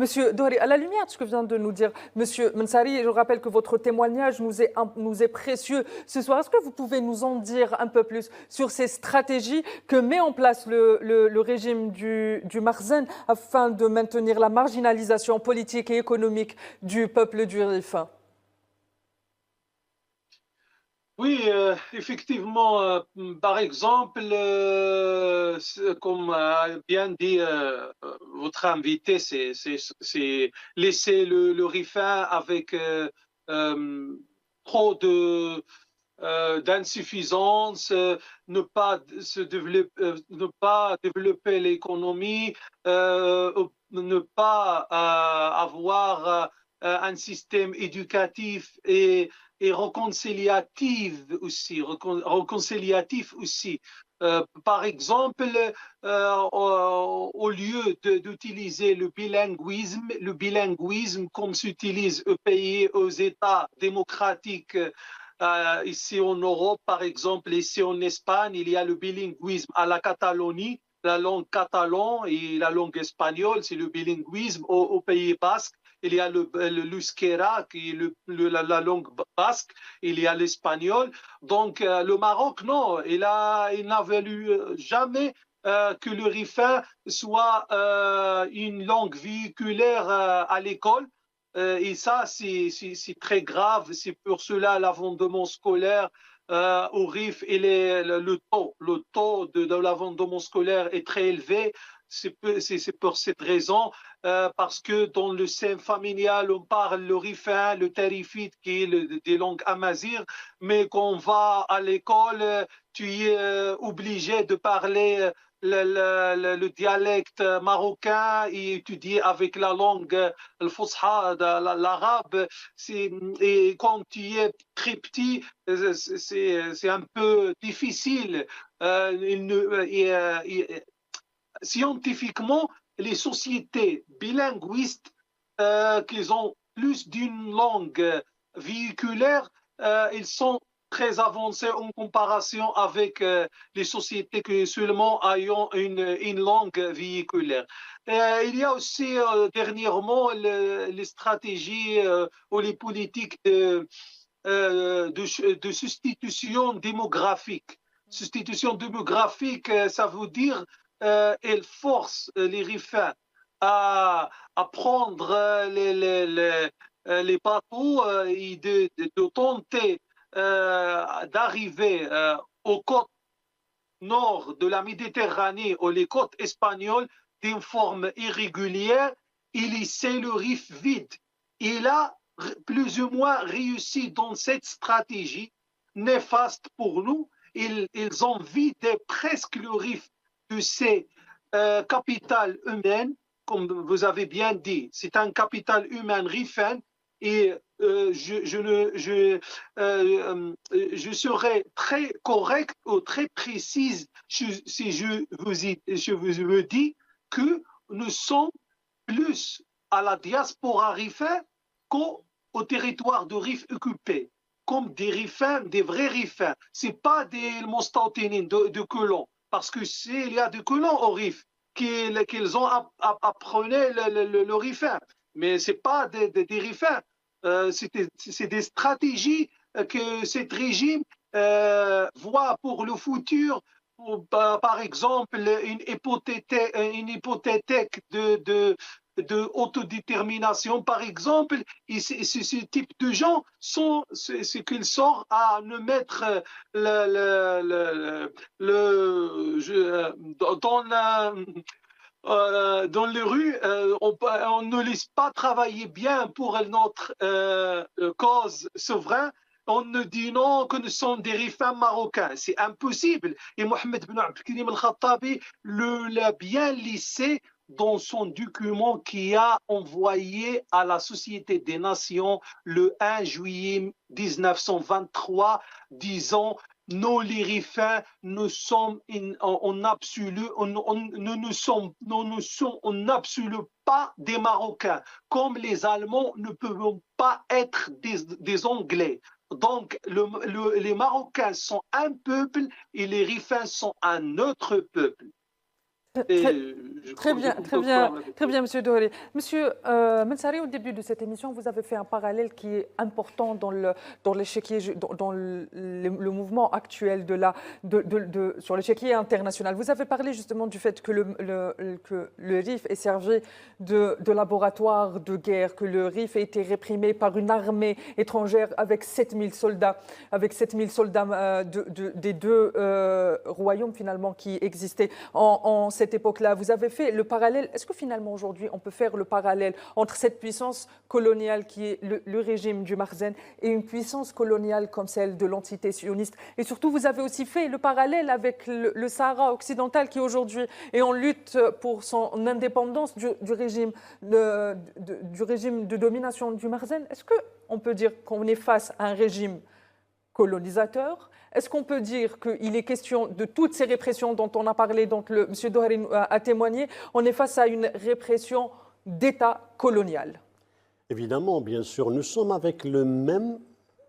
Monsieur Dohri, à la lumière de ce que vient de nous dire Monsieur Mensari, je rappelle que votre témoignage nous est précieux ce soir. Est-ce que vous pouvez nous en dire un peu plus sur ces stratégies que met en place le régime du Marzen afin de maintenir la marginalisation politique et économique du peuple du Rif? Oui, effectivement, par exemple, comme a bien dit votre invité, c'est laisser le Rifin avec euh, trop d'insuffisance, ne pas développer l'économie, ne pas avoir un système éducatif et réconciliatif aussi. Par exemple, au lieu d'utiliser le bilinguisme comme s'utilise aux États démocratiques ici en Europe, par exemple, ici en Espagne, il y a le bilinguisme à la Catalogne, la langue catalane et la langue espagnole, c'est le bilinguisme au Pays Basque. Il y a l'euskera, qui est la langue basque, il y a l'espagnol. Donc, le Maroc, non, il n'a voulu jamais que le rifin soit une langue véhiculaire à l'école. Et ça, c'est très grave. C'est pour cela l'abandonnement scolaire au RIF et le taux de l'abandonnement scolaire est très élevé. C'est pour cette raison, parce que dans le sein familial, on parle le rifin, le tarifite, qui est des langues amazirs, mais quand on va à l'école, tu es obligé de parler le dialecte marocain et étudier avec la langue le fusha, l'arabe. Et quand tu es très petit, c'est un peu difficile. Scientifiquement, les sociétés bilinguistes qui ont plus d'une langue véhiculaire, ils sont très avancés en comparaison avec les sociétés qui seulement ont une langue véhiculaire. Il y a aussi dernièrement les stratégies ou les politiques de substitution démographique. Substitution démographique, ça veut dire elle force les rifins à prendre les bateaux et de tenter d'arriver aux côtes nord de la Méditerranée ou les côtes espagnoles d'une forme irrégulière et laisser le Rif vide. Il a plus ou moins réussi dans cette stratégie néfaste pour nous. Ils ont vidé presque le Rif de ses capitales humaines, comme vous avez bien dit. C'est un capital humain rifin et je serai très correct ou très précise si je vous dis que nous sommes plus à la diaspora rifin qu'au territoire de Rif occupé, comme des rifins, des vrais rifins. Ce n'est pas des Mostaoutinines de colons, parce que s'il y a des colons au Rif qu'ils ont appris le rifin, mais ce n'est pas des rifins. C'est des stratégies que ce régime voit pour le futur, par exemple une hypothétique de autodétermination, par exemple. Et ce type de gens sont ce qu'ils sont à ne mettre dans dans les rues, on ne laisse pas travailler bien pour notre cause souveraine. On nous dit non que nous sommes des rifins marocains. C'est impossible. Et Mohamed Ben Abdelkrim Al-Khattabi l'a bien lissé dans son document qu'il a envoyé à la Société des Nations le 1 juillet 1923, disant nous, les rifins, nous sommes en absolu, nous ne sommes en absolu pas des Marocains, comme les Allemands ne peuvent pas être des Anglais. Donc, les Marocains sont un peuple et les rifins sont un autre peuple. Très bien, Monsieur Dohri. Monsieur Mensari, au début de cette émission, vous avez fait un parallèle qui est important dans l'échiquier, dans le mouvement actuel sur l'échiquier international. Vous avez parlé justement du fait que le RIF est servi de laboratoire de guerre, que le RIF a été réprimé par une armée étrangère avec 7000 soldats, des deux royaumes finalement qui existaient en cette époque-là. Vous avez fait le parallèle. Est-ce que finalement aujourd'hui on peut faire le parallèle entre cette puissance coloniale qui est le régime du Marzen et une puissance coloniale comme celle de l'entité sioniste? Et surtout, vous avez aussi fait le parallèle avec le Sahara occidental qui aujourd'hui est en lutte pour son indépendance du régime de domination du Marzen. Est-ce qu'on peut dire qu'on est face à un régime colonisateur? Est-ce qu'on peut dire qu'il est question de toutes ces répressions dont on a parlé, dont M. Dohri a témoigné, on est face à une répression d'État colonial? Évidemment, bien sûr, nous sommes avec le même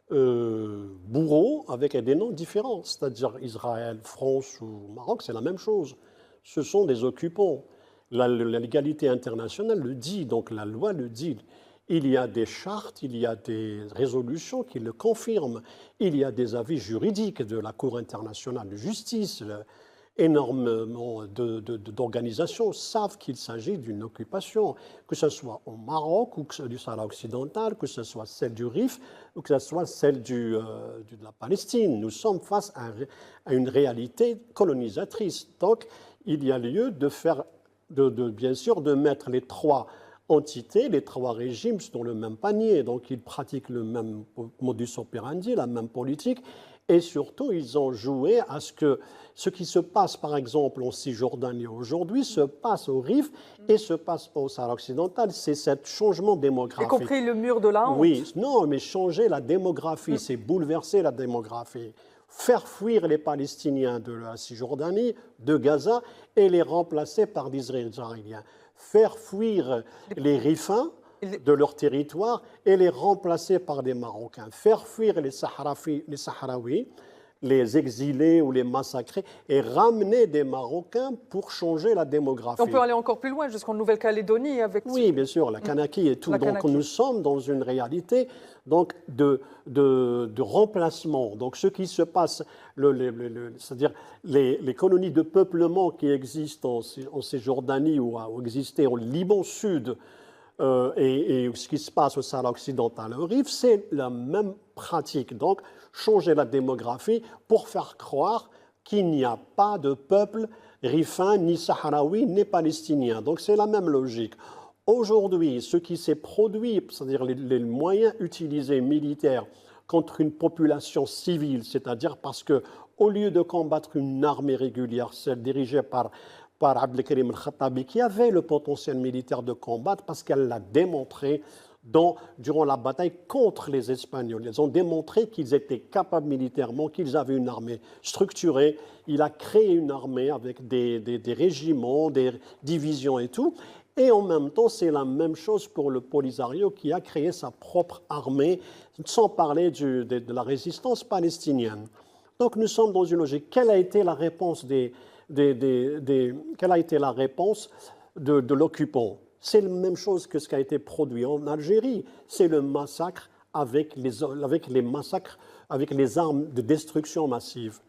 bourreau, avec des noms différents, c'est-à-dire Israël, France ou Maroc, c'est la même chose. Ce sont des occupants. La légalité internationale le dit, donc la loi le dit. Il y a des chartes, il y a des résolutions qui le confirment. Il y a des avis juridiques de la Cour internationale de justice. Énormément d'organisations savent qu'il s'agit d'une occupation, que ce soit au Maroc ou du Sahara occidental, que ce soit celle du Rif ou que ce soit celle de la Palestine. Nous sommes face à une réalité colonisatrice. Donc, il y a lieu bien sûr, de mettre les trois entités, les trois régimes dans le même panier. Donc, ils pratiquent le même modus operandi, la même politique. Et surtout, ils ont joué à ce que ce qui se passe, par exemple, en Cisjordanie aujourd'hui, se passe au Rif et se passe au Sahara occidental. C'est ce changement démographique. Y compris le mur de la honte. Oui, non, mais changer la démographie, c'est bouleverser la démographie. Faire fuir les Palestiniens de la Cisjordanie, de Gaza, et les remplacer par des Israéliens. Faire fuir les Rifins de leur territoire et les remplacer par des Marocains. Faire fuir les Sahraouis, les exilés ou les massacrer et ramener des Marocains pour changer la démographie. On peut aller encore plus loin, jusqu'en Nouvelle-Calédonie avec... Oui, bien sûr, la Kanaki et tout. Donc nous sommes dans une réalité donc, de remplacement. Donc ce qui se passe, c'est-à-dire les colonies de peuplement qui existent en Cisjordanie ou existaient au Liban Sud, et ce qui se passe au Sahara occidental, au Rif, c'est la même pratique. Donc, changer la démographie pour faire croire qu'il n'y a pas de peuple rifin, ni sahraoui, ni palestinien. Donc, c'est la même logique. Aujourd'hui, ce qui s'est produit, c'est-à-dire les moyens utilisés militaires contre une population civile, c'est-à-dire parce que au lieu de combattre une armée régulière, celle dirigée par Abdelkrim al-Khattabi, qui avait le potentiel militaire de combattre parce qu'elle l'a démontré durant la bataille contre les Espagnols. Ils ont démontré qu'ils étaient capables militairement, qu'ils avaient une armée structurée. Il a créé une armée avec des régiments, des divisions et tout. Et en même temps, c'est la même chose pour le Polisario qui a créé sa propre armée, sans parler de la résistance palestinienne. Donc nous sommes dans une logique. Quelle a été la réponse quelle a été la réponse de l'occupant? C'est la même chose que ce qui a été produit en Algérie. C'est le massacre avec les armes de destruction massive.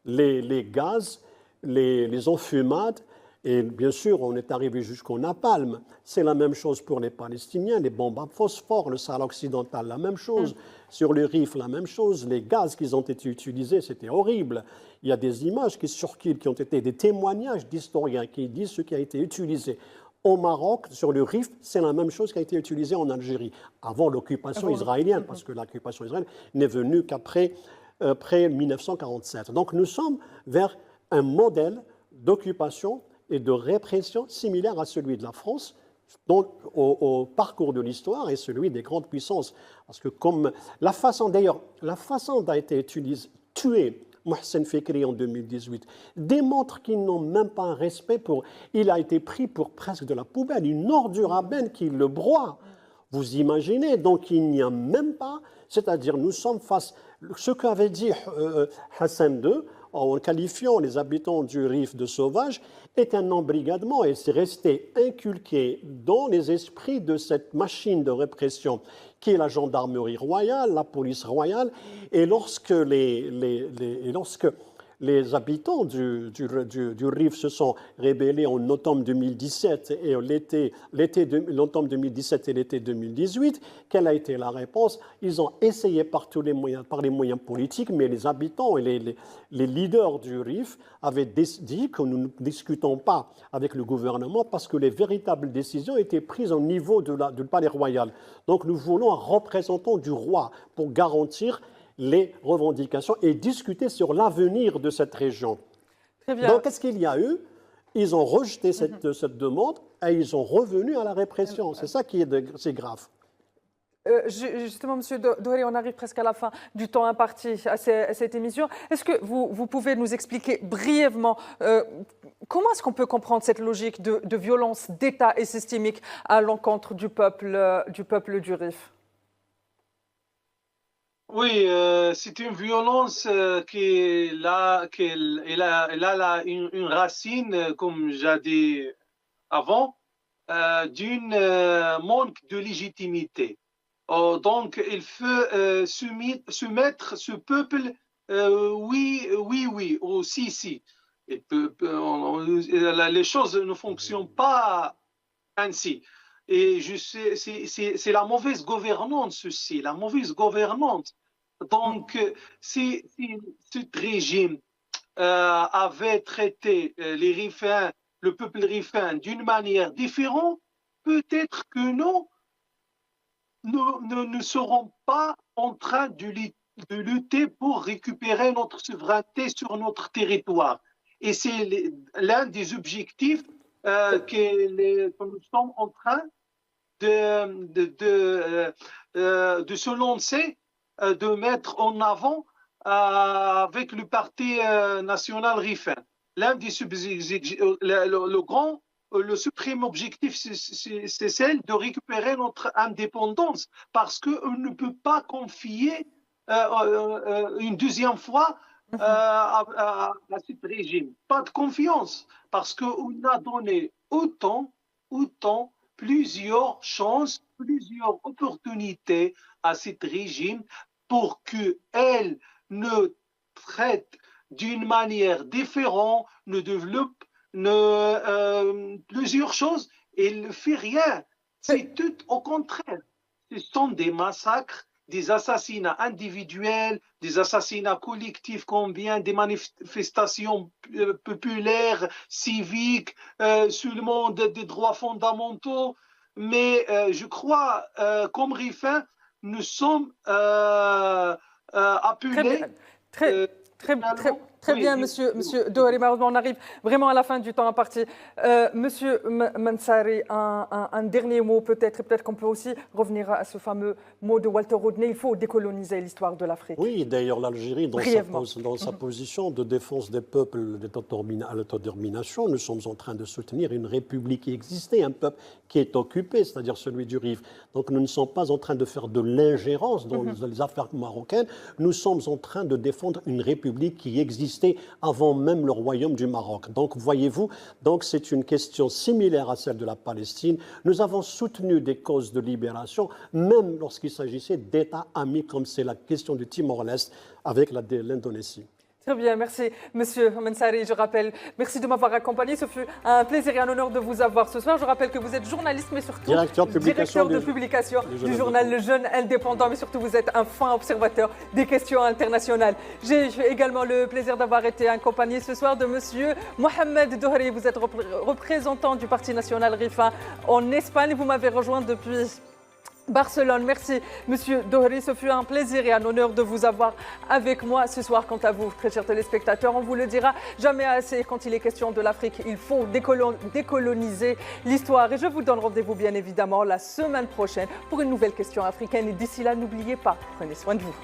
Les gaz, les enfumades, et bien sûr, on est arrivé jusqu'au napalm. C'est la même chose pour les Palestiniens, les bombes à phosphore, le Sahara occidental, la même chose. Sur le Rif, la même chose. Les gaz qui ont été utilisés, c'était horrible. Il y a des images qui circulent, qui ont été des témoignages d'historiens qui disent ce qui a été utilisé. Au Maroc, sur le Rif, c'est la même chose qui a été utilisée en Algérie, avant l'occupation israélienne, parce que l'occupation israélienne n'est venue qu'après 1947. Donc nous sommes vers un modèle d'occupation et de répression similaire à celui de la France, donc au parcours de l'histoire et celui des grandes puissances. Parce que comme la façon dont a été tué Mohsen Fekri en 2018 démontre qu'ils n'ont même pas un respect il a été pris pour presque de la poubelle, une ordure à benne qui le broie. Vous imaginez, donc il n'y a même pas, c'est-à-dire nous sommes face, ce qu'avait dit Hassan II, en qualifiant les habitants du Rif de sauvages, est un embrigadement et c'est resté inculqué dans les esprits de cette machine de répression qui est la gendarmerie royale, la police royale. Et lorsque les habitants du Rif se sont rébellés en automne 2017 et l'automne 2017 et l'été 2018, quelle a été la réponse? Ils ont essayé par les moyens politiques, mais les habitants et les leaders du Rif avaient dit que nous ne discutons pas avec le gouvernement parce que les véritables décisions étaient prises au niveau du palais royal. Donc nous voulons un représentant du roi pour garantir les revendications et discuter sur l'avenir de cette région. Très bien. Donc, qu'est-ce qu'il y a eu? Ils ont rejeté cette demande et ils sont revenus à la répression. C'est ça qui est grave. Justement, Monsieur Dohary, on arrive presque à la fin du temps imparti à cette émission. Est-ce que vous pouvez nous expliquer brièvement comment est-ce qu'on peut comprendre cette logique de violence d'État et systémique à l'encontre du peuple du Rif? Oui, c'est une violence qui a une racine, comme j'ai dit avant, d'une manque de légitimité. Donc, il faut soumettre ce peuple, oui, ou si. Les choses ne fonctionnent pas ainsi. Et c'est la mauvaise gouvernance aussi, la mauvaise gouvernance. Donc, si ce régime avait traité les Rifains, le peuple rifin d'une manière différente, peut-être que nous ne serons pas en train de lutter pour récupérer notre souveraineté sur notre territoire. Et c'est l'un des objectifs que nous sommes en train de se lancer, de mettre en avant avec le Parti national rifin. L'un des le suprême objectif, c'est celle de récupérer notre indépendance, parce qu'on ne peut pas confier une deuxième fois à ce régime. Pas de confiance, parce qu'on a donné autant, plusieurs chances, plusieurs opportunités à ce régime pour qu'elle ne traite d'une manière différente, ne développe plusieurs choses, et il ne fait rien. C'est tout au contraire. Ce sont des massacres, des assassinats individuels, des assassinats collectifs, combien des manifestations populaires, civiques, seulement des droits fondamentaux. Mais je crois, comme Rifin, nous sommes appelés... Très bien, Monsieur Dohary. On arrive vraiment à la fin du temps imparti. Monsieur Mansaray, un dernier mot peut-être qu'on peut aussi revenir à ce fameux mot de Walter Rodney, il faut décoloniser l'histoire de l'Afrique. Oui, d'ailleurs l'Algérie, dans sa position de défense des peuples à l'autodétermination, nous sommes en train de soutenir une république qui existait, un peuple qui est occupé, c'est-à-dire celui du Rif. Donc nous ne sommes pas en train de faire de l'ingérence dans les affaires marocaines, nous sommes en train de défendre une république qui existait avant même le royaume du Maroc. Donc, voyez-vous, c'est une question similaire à celle de la Palestine. Nous avons soutenu des causes de libération, même lorsqu'il s'agissait d'États amis, comme c'est la question du Timor-Leste avec l'Indonésie. Très bien, merci Monsieur Mansaray. Je rappelle, merci de m'avoir accompagné. Ce fut un plaisir et un honneur de vous avoir ce soir. Je rappelle que vous êtes journaliste, mais surtout directeur de publication du journal Le Jeune Indépendant, mais surtout vous êtes un fin observateur des questions internationales. J'ai également le plaisir d'avoir été accompagné ce soir de Monsieur Mohamed Dohary. Vous êtes représentant du Parti national rifin en Espagne. Vous m'avez rejoint depuis Barcelone. Merci Monsieur Dohary, ce fut un plaisir et un honneur de vous avoir avec moi ce soir. Quant à vous, très chers téléspectateurs, on vous le dira jamais assez, quand il est question de l'Afrique, il faut décoloniser l'histoire. Et je vous donne rendez-vous bien évidemment la semaine prochaine pour une nouvelle question africaine. Et d'ici là, n'oubliez pas, prenez soin de vous.